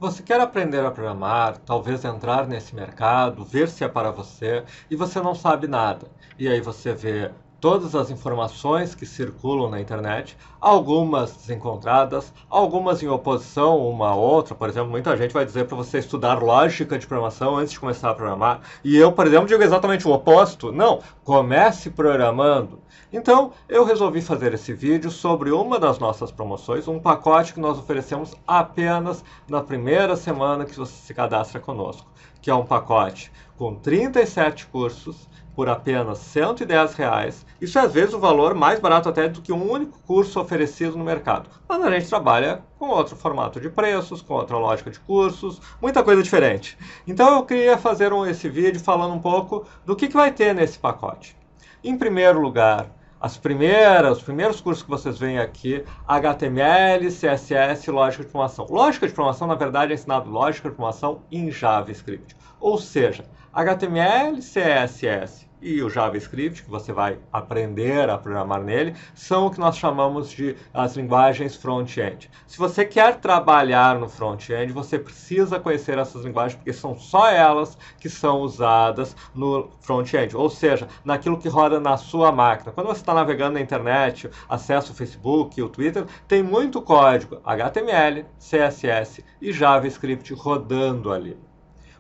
Você quer aprender a programar, talvez entrar nesse mercado, ver se é para você, e você não sabe nada. E aí você vê todas as informações que circulam na internet, algumas desencontradas, algumas em oposição uma à outra. Por exemplo, muita gente vai dizer para você estudar lógica de programação antes de começar a programar. E eu, por exemplo, digo exatamente o oposto. Não, comece programando. Então, eu resolvi fazer esse vídeo sobre uma das nossas promoções, um pacote que nós oferecemos apenas na primeira semana que você se cadastra conosco, que é um pacote com 37 cursos por apenas R$ 110. Isso é às vezes o valor mais barato até do que um único curso oferecido no mercado. Mas a gente trabalha com outro formato de preços, com outra lógica de cursos, muita coisa diferente. Então eu queria fazer esse vídeo falando um pouco do que vai ter nesse pacote. Em primeiro lugar, os primeiros cursos que vocês veem aqui, HTML, CSS, lógica de programação. Lógica de programação, na verdade, é ensinado lógica de programação em JavaScript. Ou seja, HTML, CSS e o JavaScript, que você vai aprender a programar nele, são o que nós chamamos de as linguagens front-end. Se você quer trabalhar no front-end, você precisa conhecer essas linguagens, porque são só elas que são usadas no front-end, ou seja, naquilo que roda na sua máquina. Quando você está navegando na internet, acessa o Facebook, o Twitter, tem muito código HTML, CSS e JavaScript rodando ali.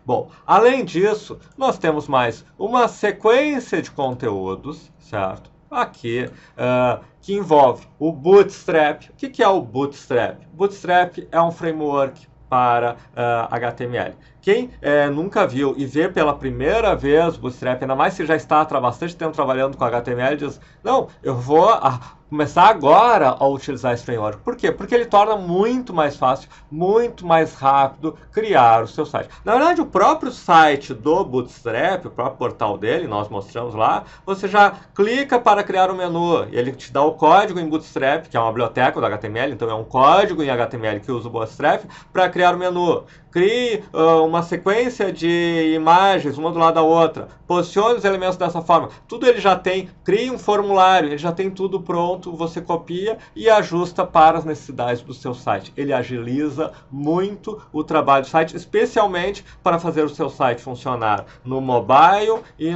Bom, além disso, nós temos mais uma sequência de conteúdos, certo? Aqui, que envolve o Bootstrap. O que é o Bootstrap? Bootstrap é um framework para HTML. Quem nunca viu e vê pela primeira vez Bootstrap, ainda mais se já está há bastante tempo trabalhando com HTML, diz, não, eu vou começar agora a utilizar esse framework. Por quê? Porque ele torna muito mais fácil, muito mais rápido criar o seu site. Na verdade, o próprio site do Bootstrap, o próprio portal dele, nós mostramos lá, você já clica para criar um menu. E ele te dá o código em Bootstrap, que é uma biblioteca do HTML, então é um código em HTML que usa o Bootstrap para criar o menu. Crie uma sequência de imagens, uma do lado da outra. Posicione os elementos dessa forma. Tudo ele já tem. Crie um formulário, ele já tem tudo pronto. Você copia e ajusta para as necessidades do seu site. Ele agiliza muito o trabalho do site, especialmente para fazer o seu site funcionar no mobile e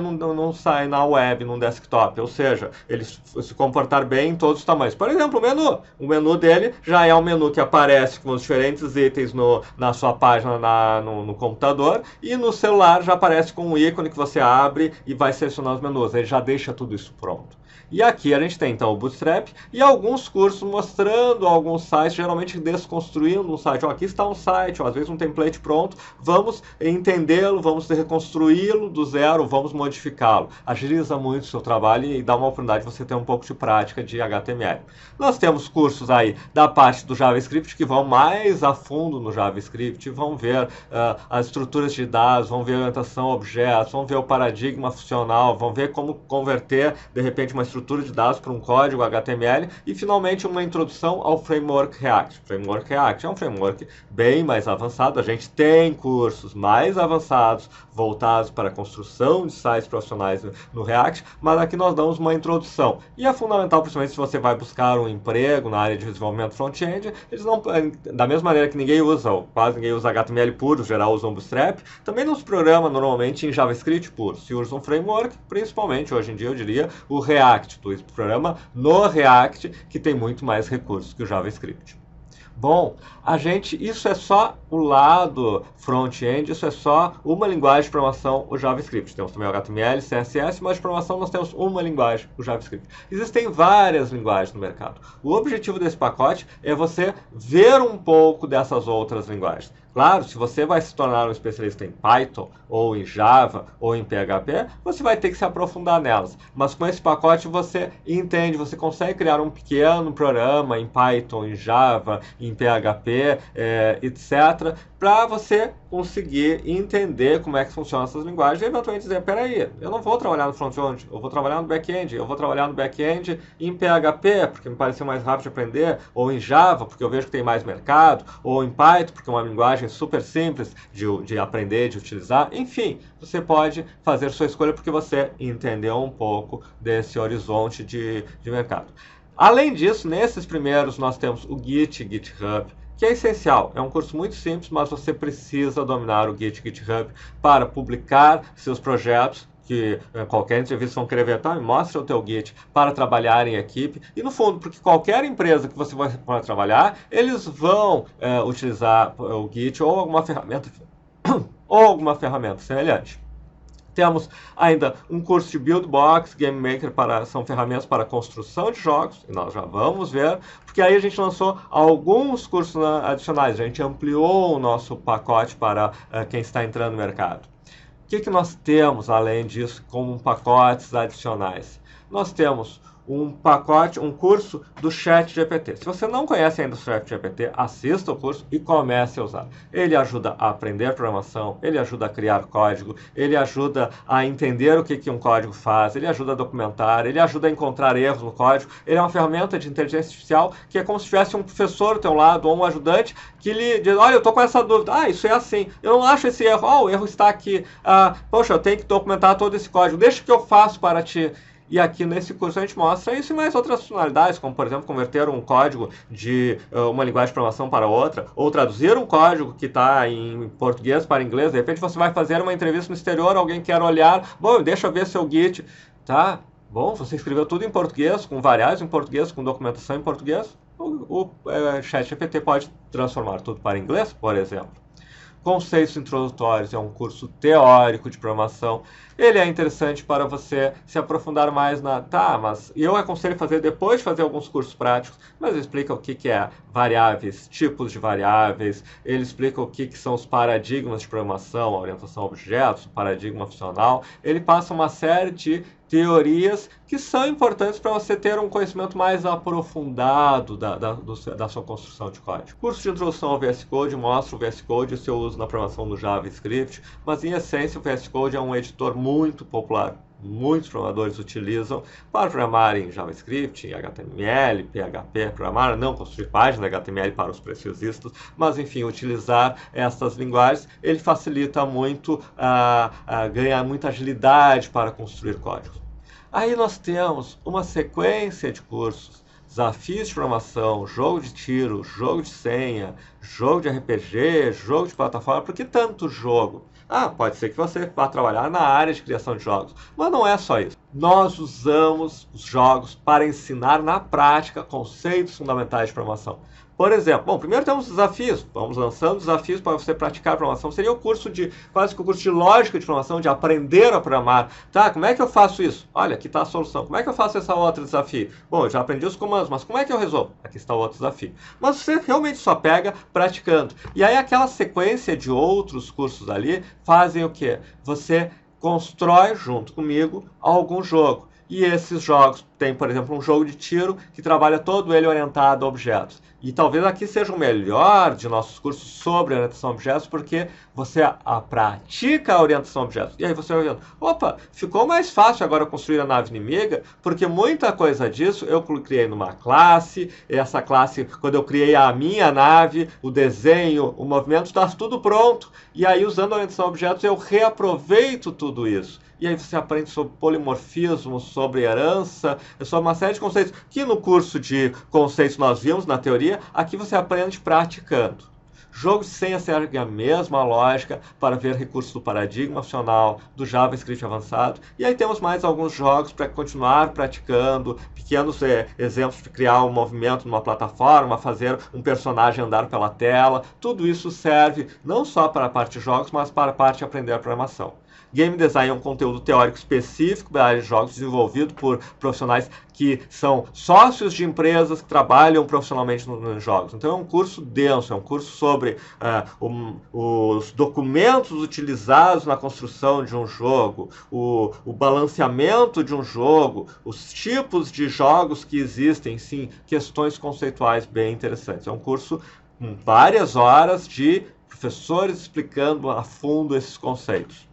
na web, no desktop. Ou seja, ele se comportar bem em todos os tamanhos. Por exemplo, o menu. O menu dele já é um menu que aparece com os diferentes itens na sua página no computador, e no celular já aparece com um ícone que você abre e vai selecionar os menus. Ele já deixa tudo isso pronto. E aqui a gente tem então o Bootstrap e alguns cursos mostrando alguns sites, geralmente desconstruindo um site. Ó, aqui está um site, ó, às vezes um template pronto, vamos entendê-lo, vamos reconstruí-lo do zero, vamos modificá-lo. Agiliza muito o seu trabalho e dá uma oportunidade de você ter um pouco de prática de HTML. Nós temos cursos aí da parte do JavaScript que vão mais a fundo no JavaScript, vão ver as estruturas de dados, vão ver a orientação a objetos, vão ver o paradigma funcional, vão ver como converter, de repente, uma estrutura de dados para um código HTML e, finalmente, uma introdução ao Framework React. O Framework React é um framework bem mais avançado. A gente tem cursos mais avançados voltados para a construção de sites profissionais no React, mas aqui nós damos uma introdução. E é fundamental, principalmente se você vai buscar um emprego na área de desenvolvimento front-end, eles não, da mesma maneira que ninguém usa, ou quase ninguém usa HTML puro, em geral usam Bootstrap, também não se programa normalmente em JavaScript puro. Se usa um framework, principalmente hoje em dia eu diria o React. Tu programa no React, que tem muito mais recursos que o JavaScript. Bom, isso é só o lado front-end, isso é só uma linguagem de programação, o JavaScript. Temos também o HTML, CSS, mas de programação nós temos uma linguagem, o JavaScript. Existem várias linguagens no mercado. O objetivo desse pacote é você ver um pouco dessas outras linguagens. Claro, se você vai se tornar um especialista em Python, ou em Java, ou em PHP, você vai ter que se aprofundar nelas. Mas com esse pacote você entende, você consegue criar um pequeno programa em Python, em Java, em PHP, etc., para você conseguir entender como é que funcionam essas linguagens e eventualmente dizer, peraí, eu não vou trabalhar no front-end, eu vou trabalhar no back-end, eu vou trabalhar no back-end em PHP, porque me pareceu mais rápido de aprender, ou em Java, porque eu vejo que tem mais mercado, ou em Python, porque é uma linguagem super simples de aprender, de utilizar. Enfim, você pode fazer sua escolha porque você entendeu um pouco desse horizonte de mercado. Além disso, nesses primeiros nós temos o GitHub, que é essencial. É um curso muito simples, mas você precisa dominar o Git, GitHub para publicar seus projetos, que qualquer entrevista vão querer ver, tá, mostra o teu Git para trabalhar em equipe. E no fundo, porque qualquer empresa que você vai trabalhar, eles vão utilizar o Git ou alguma ferramenta semelhante. Temos ainda um curso de Buildbox, Game Maker, são ferramentas para construção de jogos, e nós já vamos ver, porque aí a gente lançou alguns cursos adicionais, a gente ampliou o nosso pacote para quem está entrando no mercado. O que nós temos, além disso, como pacotes adicionais? Nós temos um curso do ChatGPT. Se você não conhece ainda o ChatGPT, assista o curso e comece a usar. Ele ajuda a aprender programação, ele ajuda a criar código, ele ajuda a entender o que um código faz, ele ajuda a documentar, ele ajuda a encontrar erros no código. Ele é uma ferramenta de inteligência artificial que é como se tivesse um professor do teu lado ou um ajudante que lhe diz, olha, eu estou com essa dúvida, isso é assim, eu não acho esse erro, o erro está aqui, poxa, eu tenho que documentar todo esse código, deixa que eu faço para ti. E aqui nesse curso a gente mostra isso e mais outras funcionalidades, como por exemplo converter um código de uma linguagem de programação para outra, ou traduzir um código que está em português para inglês. De repente você vai fazer uma entrevista no exterior, alguém quer olhar, bom, deixa eu ver seu Git, tá? Bom, você escreveu tudo em português, com variáveis em português, com documentação em português, o ChatGPT pode transformar tudo para inglês, por exemplo. Conceitos Introdutórios é um curso teórico de programação. Ele é interessante para você se aprofundar mais mas eu aconselho fazer depois de fazer alguns cursos práticos, mas ele explica o que é variáveis, tipos de variáveis, ele explica o que são os paradigmas de programação, a orientação a objetos, o paradigma funcional. Ele passa uma série de teorias que são importantes para você ter um conhecimento mais aprofundado da sua construção de código. O curso de introdução ao VS Code mostra o VS Code e o seu uso na programação do JavaScript, mas em essência o VS Code é um editor muito popular. Muitos programadores utilizam para programar em JavaScript, em HTML, PHP, programar, não construir páginas HTML para os preciosistas, mas enfim, utilizar essas linguagens, ele facilita muito, ganha muita agilidade para construir códigos. Aí nós temos uma sequência de cursos, desafios de programação, jogo de tiro, jogo de senha, jogo de RPG, jogo de plataforma. Por que tanto jogo? Pode ser que você vá trabalhar na área de criação de jogos, mas não é só isso. Nós usamos os jogos para ensinar na prática conceitos fundamentais de programação. Por exemplo, primeiro temos desafios, vamos lançando desafios para você praticar programação. Seria o curso quase que o curso de lógica de programação, de aprender a programar. Tá, como é que eu faço isso? Olha, aqui está a solução. Como é que eu faço esse outro desafio? Bom, eu já aprendi os comandos, mas como é que eu resolvo? Aqui está o outro desafio. Mas você realmente só pega praticando. E aí aquela sequência de outros cursos ali fazem o quê? Você constrói junto comigo algum jogo. E esses jogos, tem, por exemplo, um jogo de tiro que trabalha todo ele orientado a objetos. E talvez aqui seja o melhor de nossos cursos sobre orientação a objetos, porque você pratica a orientação a objetos. E aí você vai vendo, opa, ficou mais fácil agora construir a nave inimiga, porque muita coisa disso eu criei numa classe, essa classe, quando eu criei a minha nave, o desenho, o movimento, está tudo pronto. E aí, usando a orientação a objetos, eu reaproveito tudo isso. E aí você aprende sobre polimorfismo, sobre herança, sobre uma série de conceitos que no curso de conceitos nós vimos na teoria, aqui você aprende praticando. Jogo de senha segue a mesma lógica para ver recursos do paradigma funcional, do JavaScript avançado. E aí temos mais alguns jogos para continuar praticando, pequenos exemplos de criar um movimento numa plataforma, fazer um personagem andar pela tela. Tudo isso serve não só para a parte de jogos, mas para a parte de aprender a programação. Game Design é um conteúdo teórico específico da área de jogos, desenvolvido por profissionais que são sócios de empresas que trabalham profissionalmente nos jogos. Então é um curso denso, é um curso sobre os documentos utilizados na construção de um jogo, o balanceamento de um jogo, os tipos de jogos que existem, sim, questões conceituais bem interessantes. É um curso com várias horas de professores explicando a fundo esses conceitos.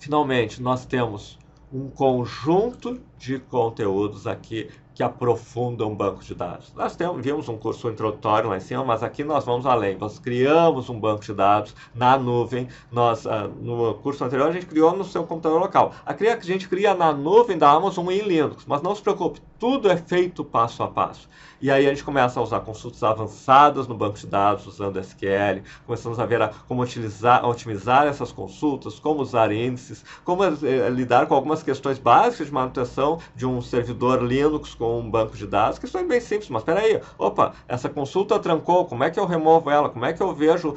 Finalmente, nós temos um conjunto de conteúdos aqui que aprofundam um banco de dados. Nós vimos um curso introdutório lá em cima, mas aqui nós vamos além. Nós criamos um banco de dados na nuvem. No curso anterior, a gente criou no seu computador local. Aqui a gente cria na nuvem da Amazon em Linux, mas não se preocupe, tudo é feito passo a passo. E aí a gente começa a usar consultas avançadas no banco de dados, usando SQL, começamos a ver como otimizar essas consultas, como usar índices, como lidar com algumas questões básicas de manutenção de um servidor Linux com um banco de dados, questões bem simples, mas espera aí, opa, essa consulta trancou, como é que eu removo ela, como é que eu vejo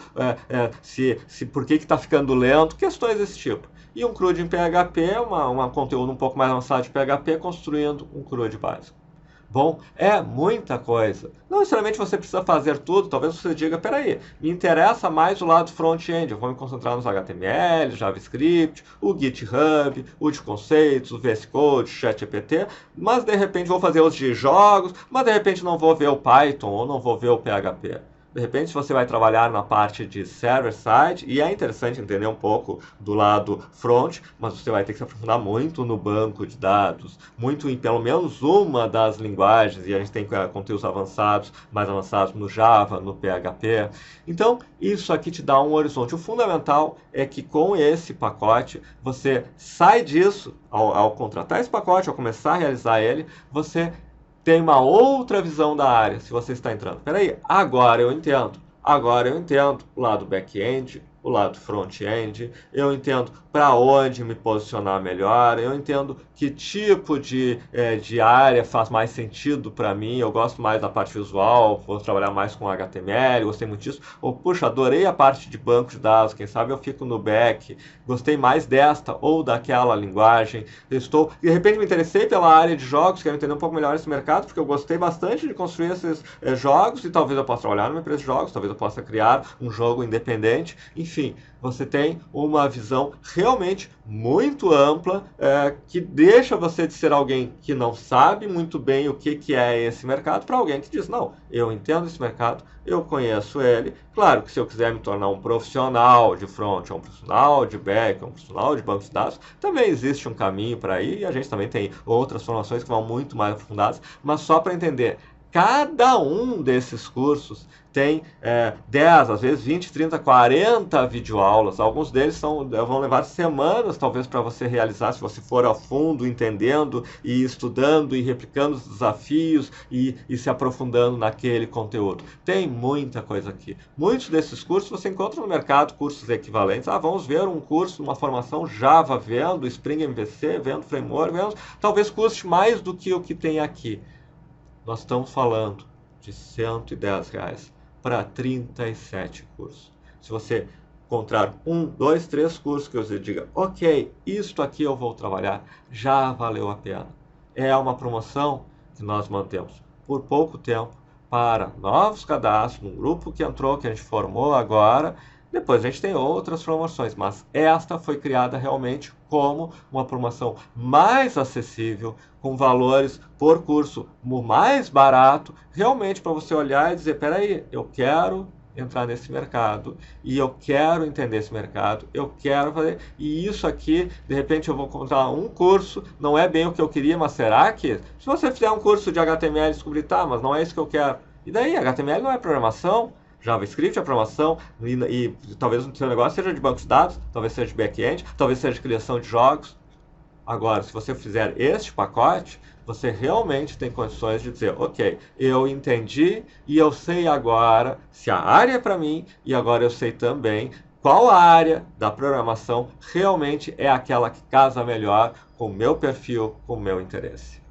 por que está ficando lento, questões desse tipo. E um CRUD em PHP, um conteúdo um pouco mais avançado de PHP, construindo um CRUD básico. Bom, é muita coisa. Não necessariamente você precisa fazer tudo, talvez você diga, peraí, me interessa mais o lado front-end, eu vou me concentrar nos HTML, JavaScript, o GitHub, o de conceitos, o VS Code, ChatGPT, mas de repente vou fazer os de jogos, mas de repente não vou ver o Python ou não vou ver o PHP. De repente você vai trabalhar na parte de server-side, e é interessante entender um pouco do lado front, mas você vai ter que se aprofundar muito no banco de dados, muito em pelo menos uma das linguagens, e a gente tem conteúdos avançados, mais avançados no Java, no PHP. Então, isso aqui te dá um horizonte. O fundamental é que com esse pacote, você sai disso, ao contratar esse pacote, ao começar a realizar ele, você tem uma outra visão da área, se você está entrando. Peraí, agora eu entendo. Agora eu entendo o lado back-end, o lado front-end, eu entendo para onde me posicionar melhor, eu entendo que tipo de área faz mais sentido para mim, eu gosto mais da parte visual, vou trabalhar mais com HTML, gostei muito disso, ou puxa, adorei a parte de banco de dados, quem sabe eu fico no back, gostei mais desta ou daquela linguagem, de repente me interessei pela área de jogos, quero entender um pouco melhor esse mercado, porque eu gostei bastante de construir esses jogos, e talvez eu possa trabalhar numa empresa de jogos, talvez eu possa criar um jogo independente, enfim, você tem uma visão realmente muito ampla que deixa você de ser alguém que não sabe muito bem o que é esse mercado para alguém que diz, não, eu entendo esse mercado, eu conheço ele. Claro que se eu quiser me tornar um profissional de front, um profissional de back, um profissional de banco de dados, também existe um caminho para ir e a gente também tem outras formações que vão muito mais aprofundadas, mas só para entender, cada um desses cursos tem 10, às vezes 20, 30, 40 videoaulas. Alguns deles vão levar semanas, talvez, para você realizar, se você for a fundo, entendendo e estudando e replicando os desafios e se aprofundando naquele conteúdo. Tem muita coisa aqui. Muitos desses cursos você encontra no mercado, cursos equivalentes. Vamos ver um curso, uma formação Java, vendo Spring MVC, vendo Framework, talvez custe mais do que o que tem aqui. Nós estamos falando de R$110 para 37 cursos. Se você encontrar 1, 2, 3 cursos que você diga, ok, isto aqui eu vou trabalhar, já valeu a pena. É uma promoção que nós mantemos por pouco tempo para novos cadastros, um grupo que entrou, que a gente formou agora. Depois a gente tem outras promoções, mas esta foi criada realmente como uma promoção mais acessível, com valores por curso mais barato, realmente para você olhar e dizer, peraí, eu quero entrar nesse mercado e eu quero entender esse mercado, eu quero fazer, e isso aqui, de repente eu vou encontrar um curso, não é bem o que eu queria, mas será que, se você fizer um curso de HTML e descobrir, tá, mas não é isso que eu quero, e daí, HTML não é programação, JavaScript é programação, e talvez o seu negócio seja de banco de dados, talvez seja de back-end, talvez seja de criação de jogos. Agora, se você fizer este pacote, você realmente tem condições de dizer, ok, eu entendi e eu sei agora se a área é para mim e agora eu sei também qual área da programação realmente é aquela que casa melhor com o meu perfil, com o meu interesse.